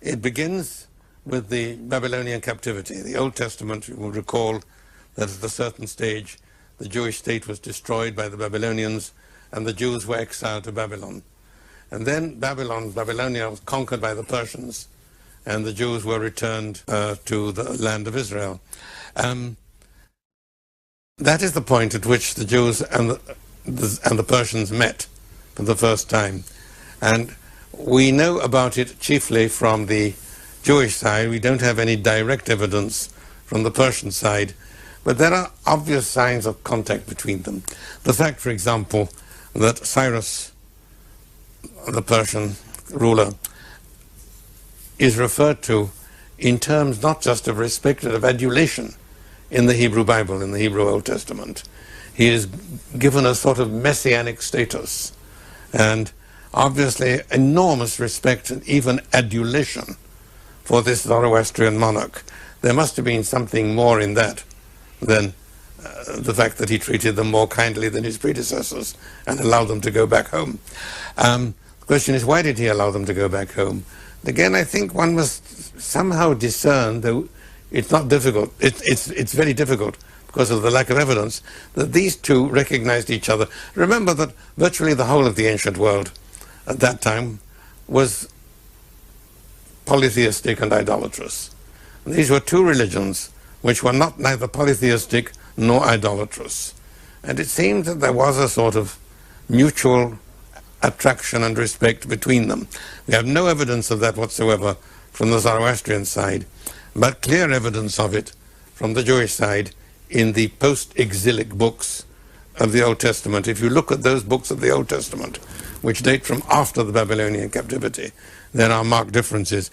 It begins with the Babylonian captivity. The Old Testament, you will recall that at a certain stage the Jewish state was destroyed by the Babylonians and the Jews were exiled to Babylon. And then Babylonia was conquered by the Persians and the Jews were returned to the land of Israel. That is the point at which the Jews and the Persians met for the first time. And we know about it chiefly from the Jewish side. We don't have any direct evidence from the Persian side, but there are obvious signs of contact between them. The fact, for example, that Cyrus, the Persian ruler, is referred to in terms not just of respect but of adulation in the Hebrew Bible, in the Hebrew Old Testament. He is given a sort of messianic status and obviously enormous respect and even adulation for this Zoroastrian monarch. There must have been something more in that than the fact that he treated them more kindly than his predecessors and allowed them to go back home. The question is, why did he allow them to go back home? Again, I think one must somehow discern, though it's not difficult, it's very difficult because of the lack of evidence, that these two recognized each other. Remember that virtually the whole of the ancient world at that time was polytheistic and idolatrous. And these were two religions which were neither polytheistic nor idolatrous. And it seemed that there was a sort of mutual attraction and respect between them. We have no evidence of that whatsoever from the Zoroastrian side, but clear evidence of it from the Jewish side in the post-exilic books of the Old Testament. If you look at those books of the Old Testament, which date from after the Babylonian captivity, there are marked differences.